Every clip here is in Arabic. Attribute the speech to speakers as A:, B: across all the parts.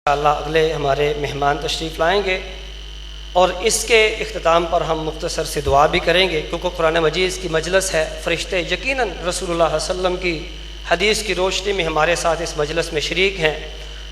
A: इंशाअल्लाह अगले हमारे मेहमान तशरीफ़ लाएंगे और इसके इख्तिताम पर हम मुख्तसर से दुआ भी करेंगे, क्योंकि कुरान मजीद की मजलिस है। फ़रिश्ते यकीनन रसूलुल्लाह सल्लल्लाहु अलैहि वसल्लम की हदीस की रोशनी में हमारे साथ इस मजलिस में शरीक हैं,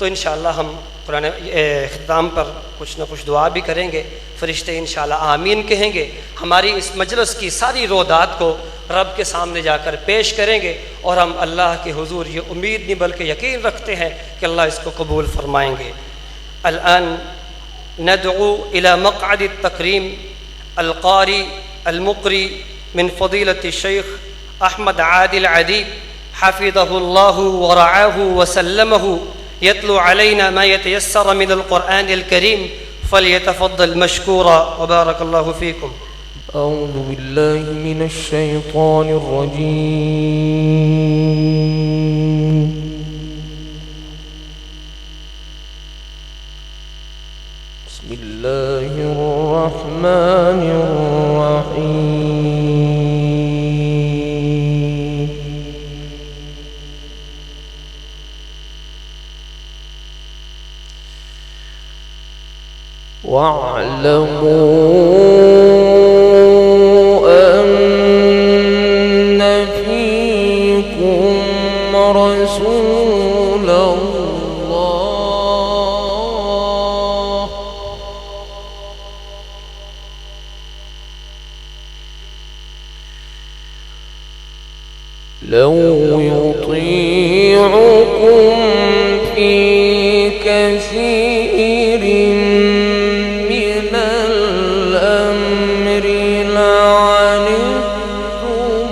A: तो इंशाअल्लाह हम कुरान इख्तिताम पर कुछ न कुछ दुआ भी करेंगे। फ़रिश्ते इंशाअल्लाह आमीन कहेंगे, हमारी इस मजलिस की सारी रोदात को रब के सामने जाकर पेश करेंगे और हम अल्लाह के हुजूर ये उम्मीद नहीं बल्कि यकीन रखते हैं कि अल्लाह इसको कबूल फरमाएंगे। अल-आन नदउ इला मक़अद तकरीम अल-क़ारी अल-मुक़री मिन फ़ज़ीलत शेख अहमद आदिल अदीब हफ़िज़हुल्लाहु व रआहु व सल्लमहु यतलू अलैना मा यतयस्सर मिनल क़ुरआनिल करीम फ़लयतफ़द्दल मशकूरा व बारकल्लाहु फ़ीकुम।
B: أعوذ بالله من الشيطان الرجيم. بسم الله الرحمن الرحيم. واعلموا رسول الله لو يطيعكم في كثير من الأمر لعنتم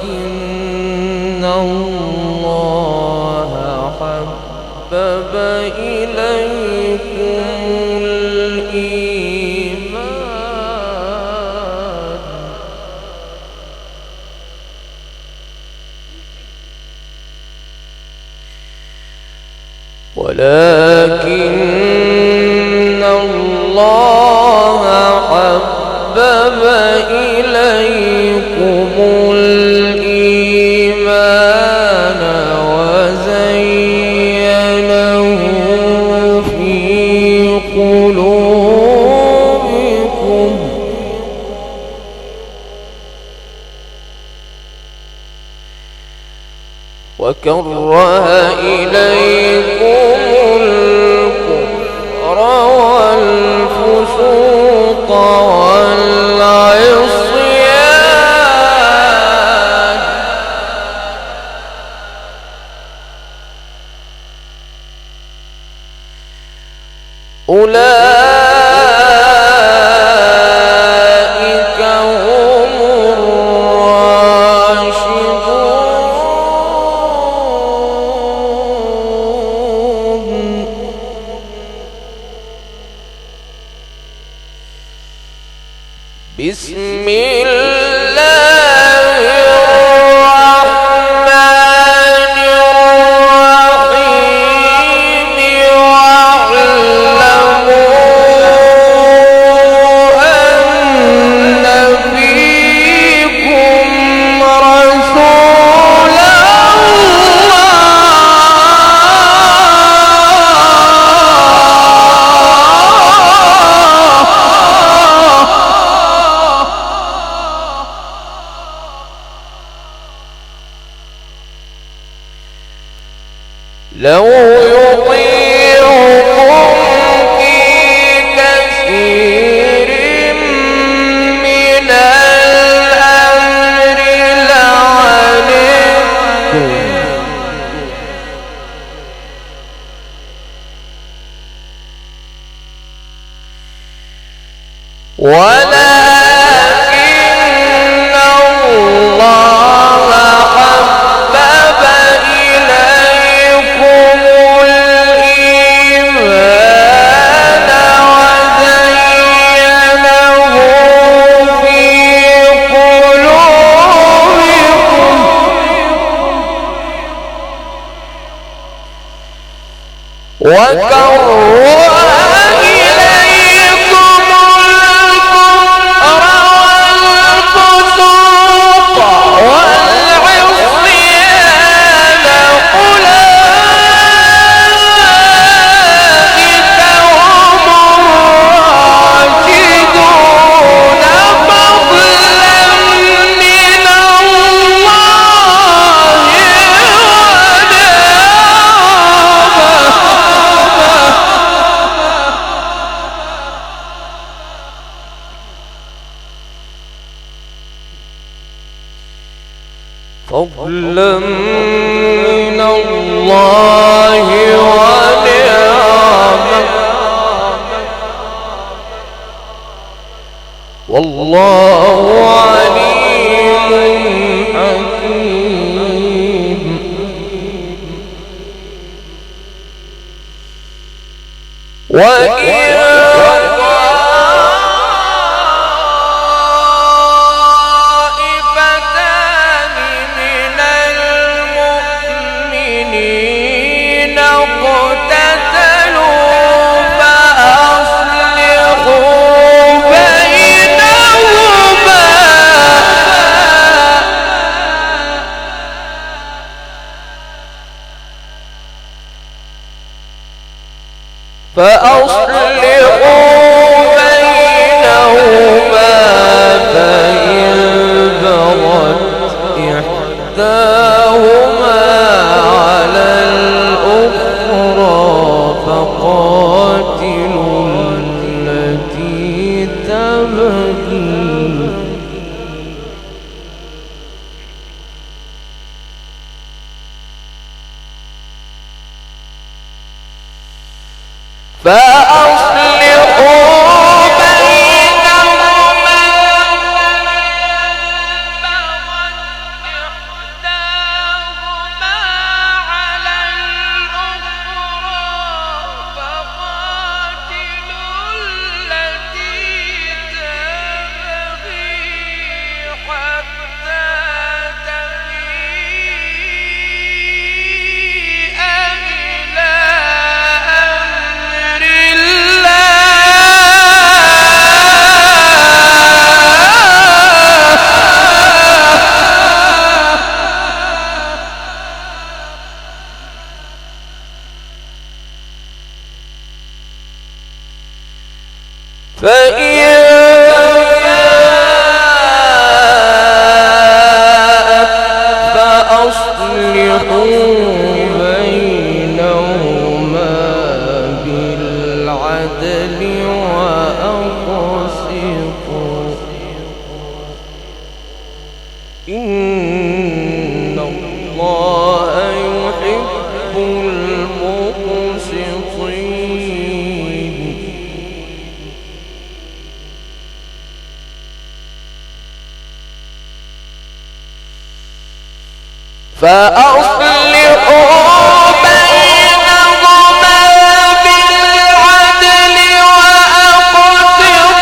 B: ولكن الله حبب إليكم الإيمان ولكن الله حبب إليكم الإيمان وزينه في قلوبكم وكره إليكم الكفر والفسوق والعصيان أولئك هم الراشدون. بسم الله الرحمن الرحيم. واعلموا أن فيكم رسول لو يطيعكم في كثير من الأمر لعنتم ولكن الله حبب إليكم الإيمان وزينه في قلوبكم وكره إليكم الكفر والفسوق والعصيان أولئك والله عليم حكيم. وإن طائفتان من المؤمنين اقتتلوا فأصلحوا بينهما فإن بغت إحداهما على الأخرى فقاتلوا التي تبغي فأصلحوا بينهما إحداهما على الأخرى فقاتلوا التي تبغي حتى تفيء إلى أمر فإن فأصلحوا بينهما بالعدل وأقسطوا إن الله يحب المقسطين. فأصلحوا بينهما بالعدل وأقسطوا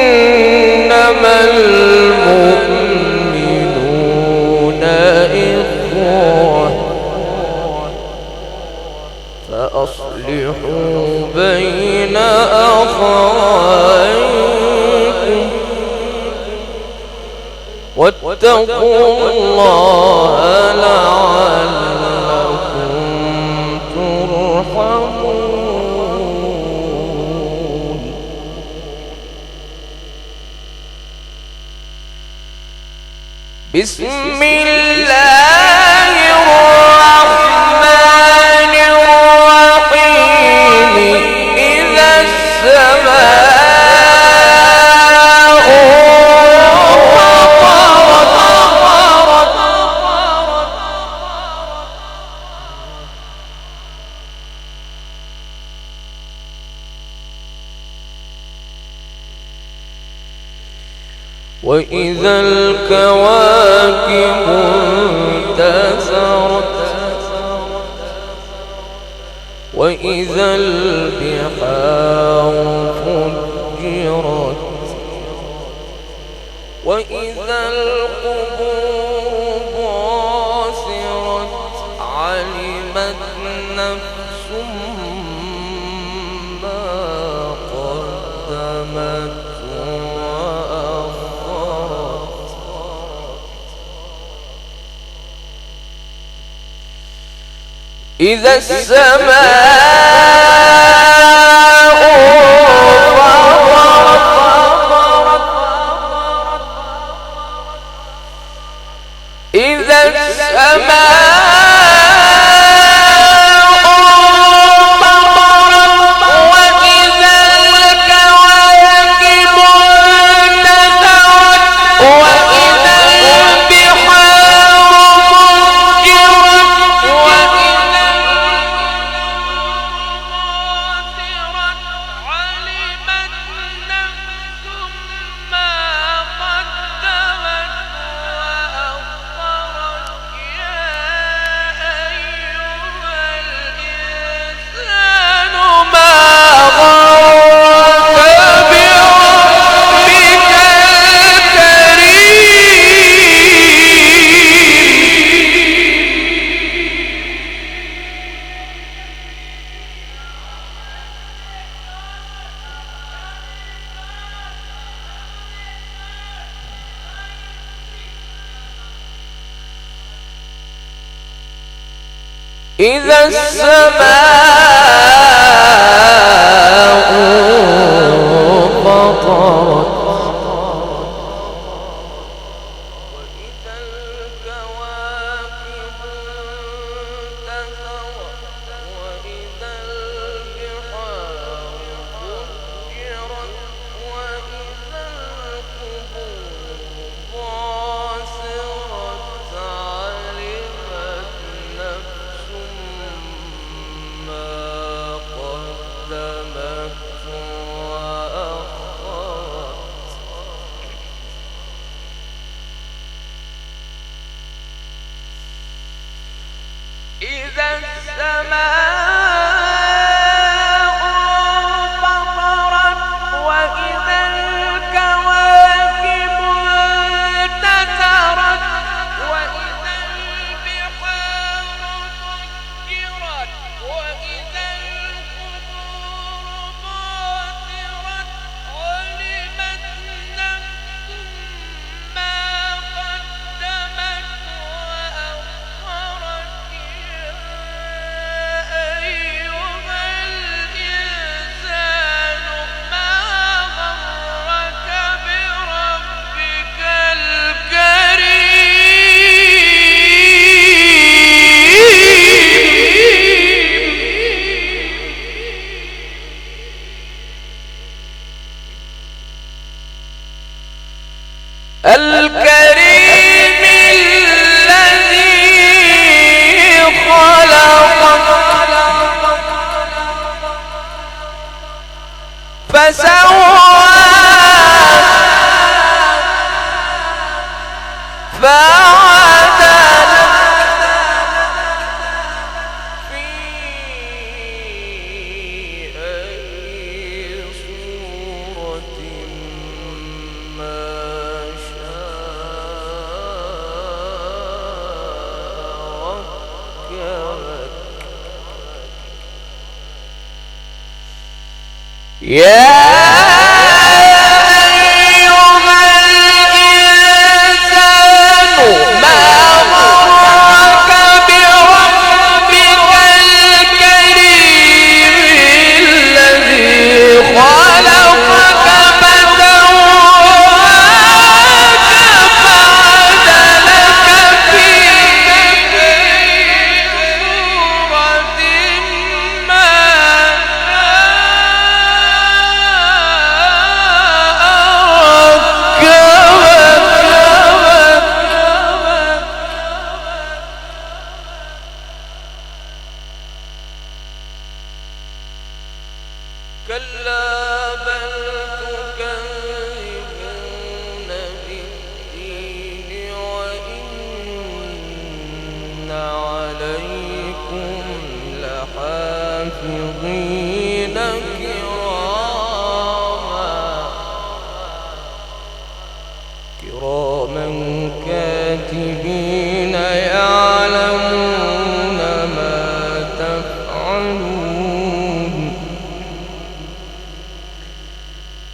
B: إنما المؤمنون إخوة فأصلحوا بين أخويكم واتقوا الله لعلكم ترحمون. بسم الله الرحمن الرحيم. إذا السماء وإذا الكواكب انتثرت وإذا البحار فجرت وإذا القبور بعثرت علمت نفس ما قدمت وأخرت إذا السماء إذا السماء إذا السماء فطرت وإذا الكواكب انتثرت وإذا البحار فجرت وإذا القبور بعثرت علمت نفس ما قدمت وأخرت إذا السماء فطرت وإذا الكواكب انتثرت وإذا البحار فجرت وإذا القبور بعثرت علمت نفس ما قدمت وأخرت يا أيها الإنسان ما غرك بربك الكريم الذي خلقك فسواك فعدلك في أي صورة ما شاء ركبك يا أيها الإنسان ما غرك بربك الكريم الذي خلقك فسواك فعدلك في صورة ما كلا بل تكذبون بالدين وإن عليكم لحافظين كراما كاتبين يعلمون ما تفعلون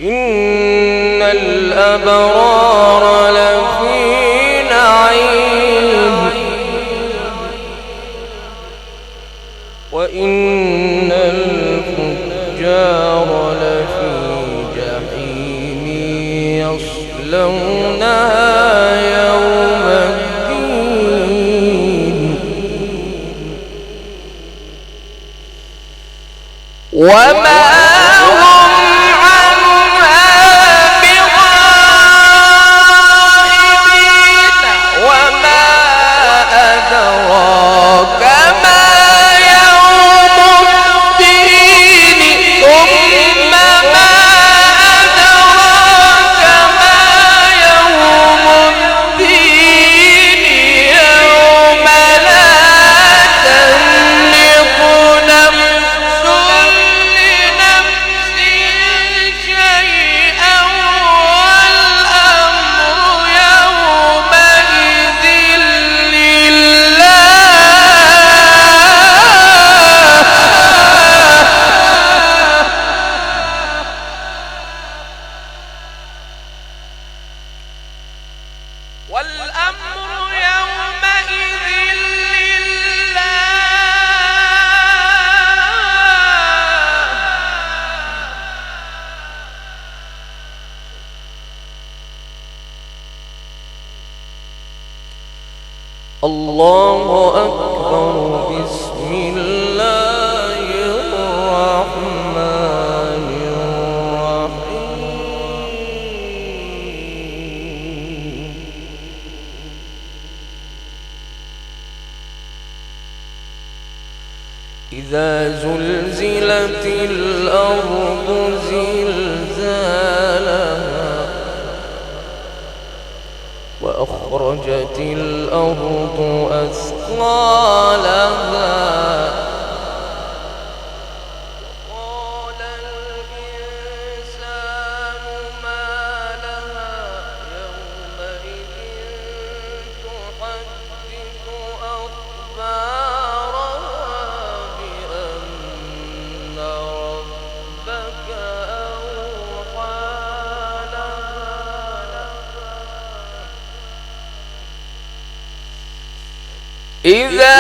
B: إن الأبرار لفي نعيم يصلونها يوم الدين وما هم عنها بغائبين وما أدراك ما يوم الدين ثم ما أدراك ما يوم الدين يوم لا تملك نفس لنفس شيئا والأمر يومئذ لله والأمر يومئذ لله الله أكبر بسم الله الرحمن الرحيم إذا زلزلت الأرض زلزالها وأخرجت الأرض أثقالها وقال الإنسان ما لها يومئذ تحدث أخبارها بأن ربك أوحى لها إذا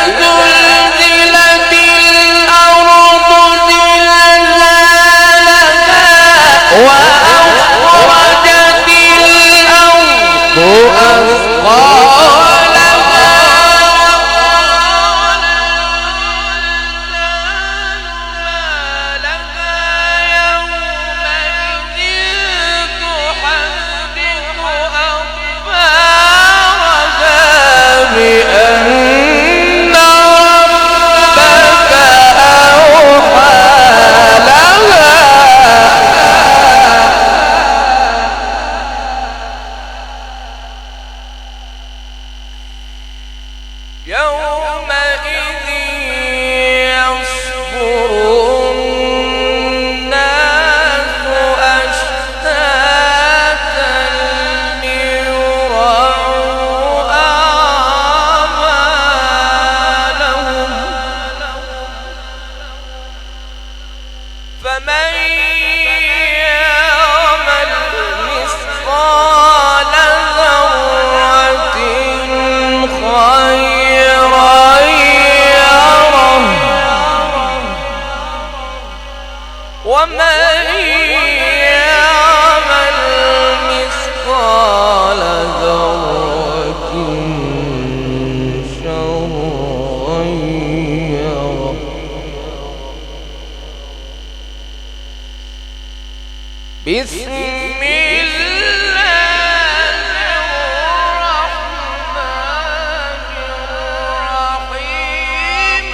B: زلزلت الأرض زلزالها وأخرجت الأرض أثقالها وقال الإنسان ما لها يومئذ تحدث أخبارها بأن ربك أوحى لها يومئذ يصدر الناس أشتاتا ليروا أعمالهم فمن يعمل مثقال ذرة خيرا يره ومن يعمل مثقال ذرة شرا يره بسم الله الرحمن الرحيم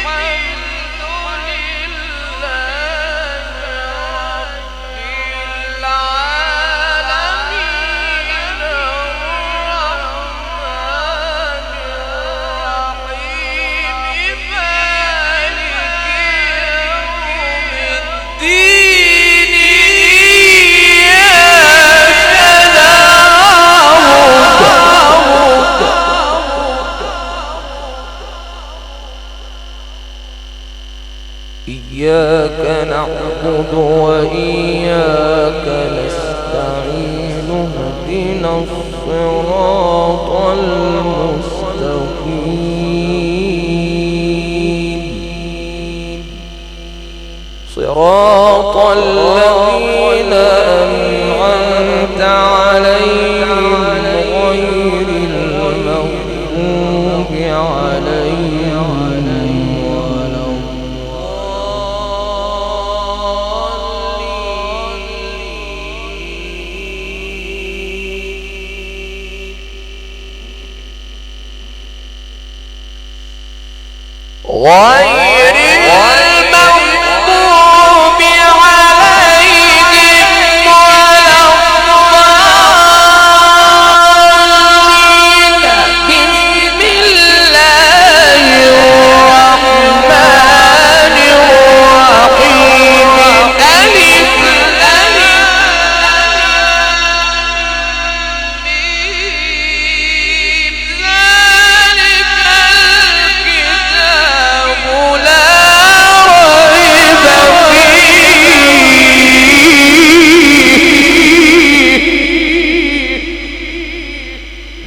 B: الحمد لله رب العالمين الرحمن الرحيم مالك يوم الدين إياك نعبد وإياك نستعين اهدنا الصراط المستقيم صراط الذين أنعمت غير المغضوب عليهم ولا الضالين. بسم الله الرحمن الرحيم. ألف لام ميم.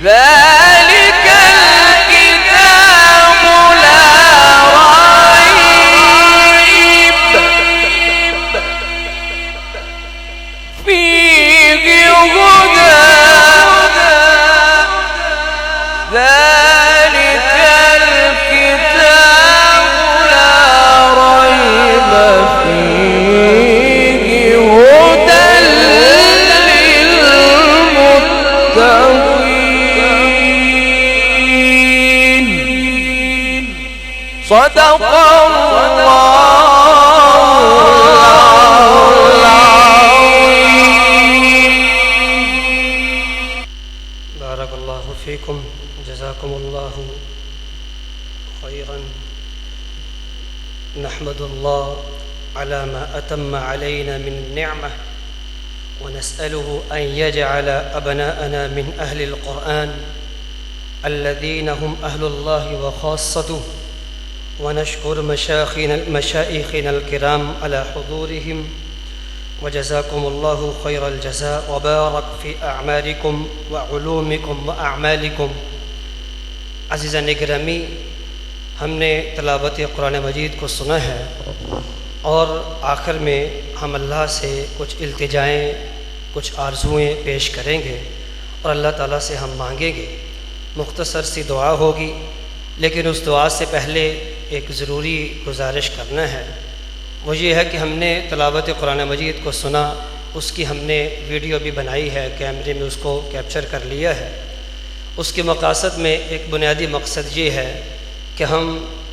B: ذلك الكتاب لا ريب فيه. ذلك الكتاب لا ريب فيه هدى. ذلك الكتاب لا ريب فيه هدى للمتقين. صدق
A: بارك الله فيكم جزاكم الله خيرا. نحمد الله على ما أتم علينا من النعمة ونسأله أن يجعل أبناءنا من أهل القرآن الذين هم أهل الله وخاصته. ونشكر مشايخنا الكرام على حضورهم وجزاكم الله خير الجزاء وبارك في أعمالكم وعلومكم وأعمالكم. عزیزان گرامی، ہم نے تلاوت قرآن مجید کو سنا ہے اور آخر میں ہم اللہ سے کچھ التجائیں، کچھ آرزوئیں پیش کریں گے اور اللہ تعالیٰ سے ہم مانگیں گے. مختصر سی دعا ہوگی، لیکن اس دعا سے پہلے ایک ضروری گزارش کرنا ہے. وہ یہ ہے کہ ہم نے تلاوت قرآن مجید کو سنا، اس کی ہم نے ویڈیو بھی بنائی ہے، کیمرے میں اس کو کیپچر کر لیا ہے. اس کے مقاصد میں ایک بنیادی مقصد یہ ہے کہ ہم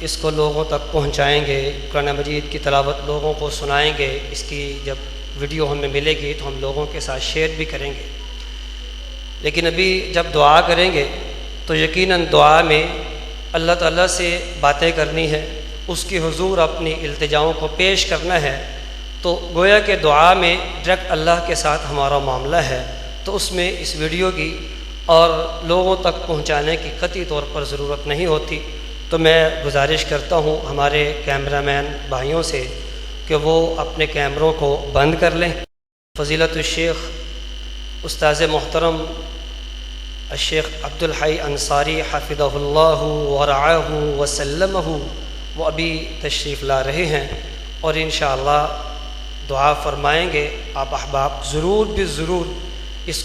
A: اس کو لوگوں تک پہنچائیں گے، قرآن مجید کی تلاوت لوگوں کو سنائیں گے. اس کی جب ویڈیو ہمیں ملے گی تو ہم لوگوں کے ساتھ شیئر بھی کریں گے. لیکن ابھی جب دعا کریں گے تو یقیناً دعا میں اللہ تعالیٰ سے باتیں کرنی ہے، اس کی حضور اپنی التجاؤں کو پیش کرنا ہے. تو گویا کہ دعا میں ڈائریکٹ اللہ کے ساتھ ہمارا معاملہ ہے، تو اس میں اس ویڈیو کی اور لوگوں تک پہنچانے کی قطعی طور پر ضرورت نہیں ہوتی. تو میں گزارش کرتا ہوں ہمارے کیمرہ مین بھائیوں سے کہ وہ اپنے کیمروں کو بند کر لیں. فضیلت الشیخ استاذ محترم الشیخ عبدالحی انصاری حفظہ اللہ ورعاہ وسلمہ وہ ابھی تشریف لا رہے ہیں اور انشاءاللہ دعا فرمائیں گے. آپ احباب ضرور بھی ضرور اس